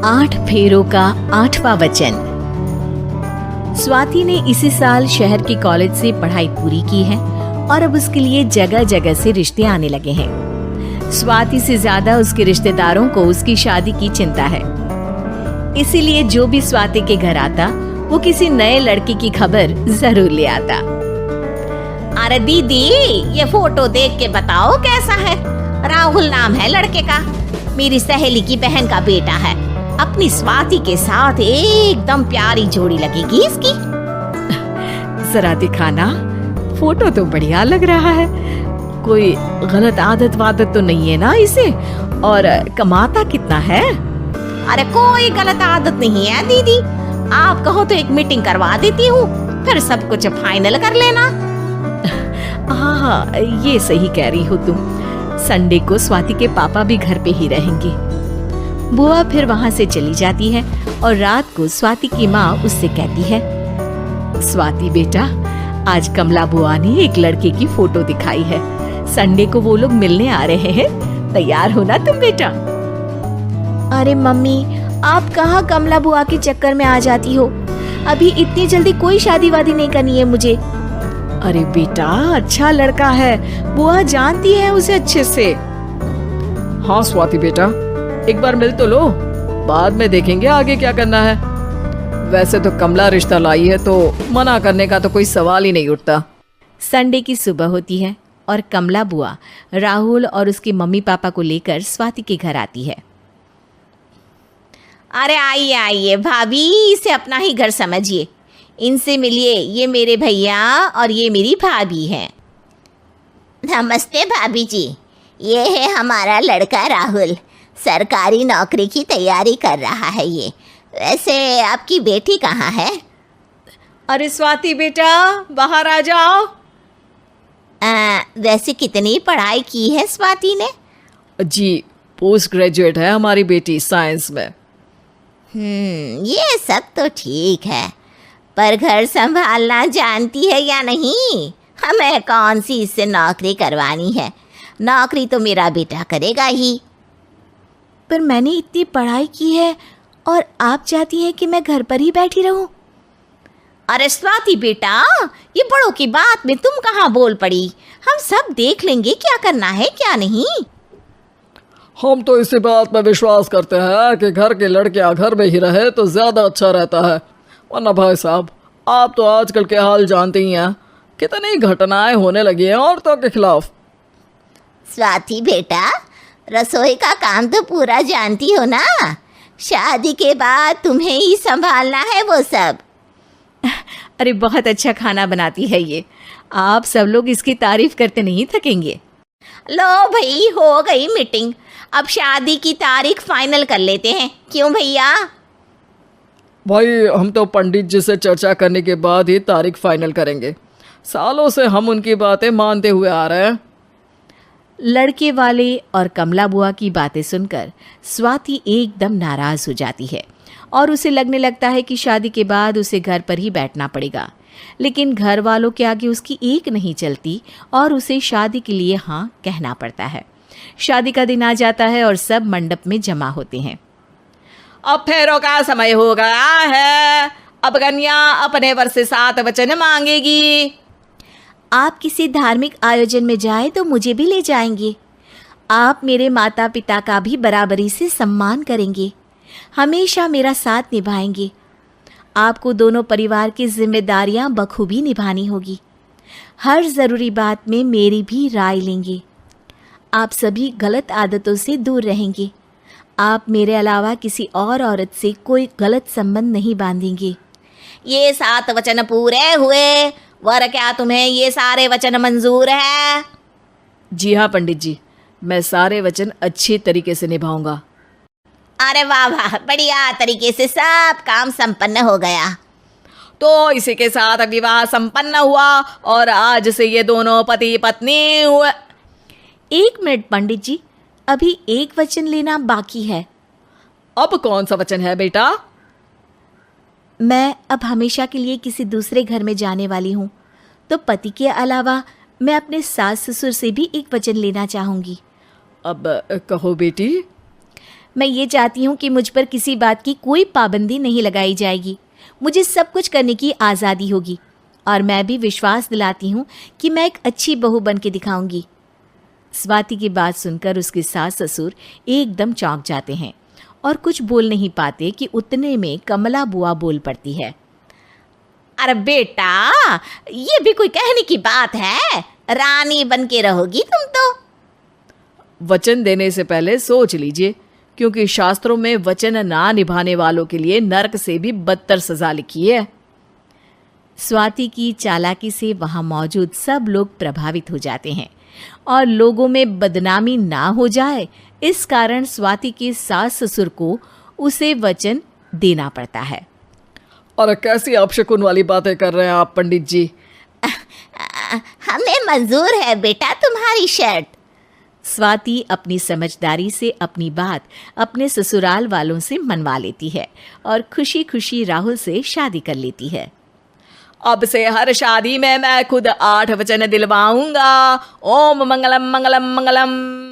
8 फेरों का 8वां वचन। स्वाति ने इसी साल शहर के कॉलेज से पढ़ाई पूरी की है और अब उसके लिए जगह जगह से रिश्ते आने लगे हैं। स्वाति से ज्यादा उसके रिश्तेदारों को उसकी शादी की चिंता है, इसीलिए जो भी स्वाति के घर आता वो किसी नए लड़के की खबर जरूर ले आता। अरे दीदी, ये फोटो देख के बताओ कैसा है। राहुल नाम है लड़के का, मेरी सहेली की बहन का बेटा है। अपनी स्वाति के साथ एकदम प्यारी जोड़ी लगेगी इसकी। जरा दिखाना, फोटो तो बढ़िया लग रहा है। कोई गलत आदत वादत तो नहीं है ना इसे? और कमाता कितना है? अरे कोई गलत आदत नहीं है दीदी, आप कहो तो एक मीटिंग करवा देती हूँ, फिर सब कुछ फाइनल कर लेना। हाँ, ये सही कह रही हो तुम। संडे को स्वाति के पापा भी घर पे ही रहेंगे। बुआ फिर वहाँ से चली जाती है और रात को स्वाति की माँ उससे कहती है, स्वाति बेटा, आज कमला बुआ ने एक लड़के की फोटो दिखाई है। संडे को वो लोग मिलने आ रहे हैं, तैयार हो ना तुम बेटा? अरे मम्मी, आप कहाँ कमला बुआ के चक्कर में आ जाती हो? अभी इतनी जल्दी कोई शादी वादी नहीं करनी है मुझे। अरे बेटा, अच्छा लड़का है, बुआ जानती है उसे अच्छे से। हाँ स्वाति बेटा, एक बार मिल तो लो, बाद में देखेंगे आगे क्या करना है। वैसे तो कमला रिश्ता लाई है तो मना करने का तो कोई सवाल ही नहीं उठता। संडे की सुबह होती है और कमला बुआ राहुल और उसके मम्मी पापा को लेकर स्वाति के घर आती है। अरे आइए आइए भाभी, इसे अपना ही घर समझिए, इनसे मिलिए। ये मेरे भैया और ये मेरी भाभी हैं। नमस्ते भाभी जी, ये है हमारा लड़का राहुल, सरकारी नौकरी की तैयारी कर रहा है ये। वैसे आपकी बेटी कहाँ है? अरे स्वाति बेटा, बाहर आ जाओ। वैसे कितनी पढ़ाई की है स्वाति ने? जी, पोस्ट ग्रेजुएट है हमारी बेटी साइंस में। ये सब तो ठीक है, पर घर संभालना जानती है या नहीं? हमें कौन सी इससे नौकरी करवानी है, नौकरी तो मेरा बेटा करेगा ही। पर मैंने इतनी पढ़ाई की है और आप चाहती हैं कि मैं घर पर ही बैठी रहूं? अरे स्वाति बेटा, ये बड़ों की बात में तुम कहाँ बोल पड़ी? हम सब देख लेंगे क्या करना है क्या नहीं। हम तो इसी बात में विश्वास करते हैं कि घर के लड़के घर में ही रहे तो ज्यादा अच्छा रहता है। वरना भाई साहब, आप तो आजकल के हाल जानते ही हैं, कितनी घटनाएं होने लगी हैं औरतों के खिलाफ। स्वाति बेटा, रसोई का काम तो पूरा जानती हो ना? शादी के बाद तुम्हें ही संभालना है वो सब। अरे बहुत अच्छा खाना बनाती है ये, आप सब लोग इसकी तारीफ करते नहीं थकेंगे। लो भाई, हो गई मीटिंग, अब शादी की तारीख फाइनल कर लेते हैं, क्यों भैया? भाई, हम तो पंडित जी से चर्चा करने के बाद ही तारीख फाइनल करेंगे। सालों से हम उनकी बातें मानते हुए आ रहे हैं। लड़के वाले और कमला बुआ की बातें सुनकर स्वाति एकदम नाराज हो जाती है और उसे लगने लगता है कि शादी के बाद उसे घर पर ही बैठना पड़ेगा। लेकिन घर वालों के आगे उसकी एक नहीं चलती और उसे शादी के लिए हाँ कहना पड़ता है। शादी का दिन आ जाता है और सब मंडप में जमा होते हैं। अब फेरों का समय हो गया है, अब कन्या अपने वर से 7 वचन मांगेगी। आप किसी धार्मिक आयोजन में जाएं तो मुझे भी ले जाएंगे। आप मेरे माता पिता का भी बराबरी से सम्मान करेंगे, हमेशा मेरा साथ निभाएंगे। आपको दोनों परिवार की जिम्मेदारियां बखूबी निभानी होगी। हर ज़रूरी बात में मेरी भी राय लेंगे। आप सभी गलत आदतों से दूर रहेंगे। आप मेरे अलावा किसी और औरत से कोई गलत संबंध नहीं बांधेंगे। ये 7 वचन पूरे हुए, वर क्या तुम्हें ये सारे वचन मंजूर है? जी हाँ पंडित जी, मैं सारे वचन अच्छी तरीके से निभाऊंगा। अरे वाह वाह, बढ़िया तरीके से सब काम संपन्न हो गया। तो इसी के साथ विवाह संपन्न हुआ और आज से ये दोनों पति पत्नी हुए। 1 मिनट पंडित जी, अभी एक वचन लेना बाकी है। अब कौन सा वचन है बेटा? मैं अब हमेशा के लिए किसी दूसरे घर में जाने वाली हूँ, तो पति के अलावा मैं अपने सास ससुर से भी एक वचन लेना चाहूँगी। अब कहो बेटी। मैं ये चाहती हूँ कि मुझ पर किसी बात की कोई पाबंदी नहीं लगाई जाएगी। मुझे सब कुछ करने की आज़ादी होगी और मैं भी विश्वास दिलाती हूँ कि मैं एक अच्छी बहू बन के दिखाऊंगी। स्वाति की बात सुनकर उसके सास ससुर एकदम चौंक जाते हैं और कुछ बोल नहीं पाते कि उतने में कमला बुआ बोल पड़ती है। अरे बेटा, ये भी कोई कहने की बात है? रानी बन के रहोगी तुम तो। वचन देने से पहले सोच लीजिए, क्योंकि शास्त्रों में वचन ना निभाने वालों के लिए नरक से भी बदतर सजा लिखी है। स्वाति की चालाकी से वहाँ मौजूद सब लोग प्रभावित हो जाते हैं और लोगों में बदनामी ना हो जाए, इस कारण स्वाति के सास ससुर को उसे वचन देना पड़ता है। अरे कैसी अपशकुन वाली बातें कर रहे हैं आप पंडित जी। हमें मंजूर है बेटा तुम्हारी शर्त। स्वाति अपनी समझदारी से अपनी बात अपने ससुराल वालों से मनवा लेती है और खुशी खुशी राहुल से शादी कर लेती है। अब से हर शादी में मैं खुद 8 वचन दिलवाऊंगा। ओम मंगलम मंगलम मंगलम।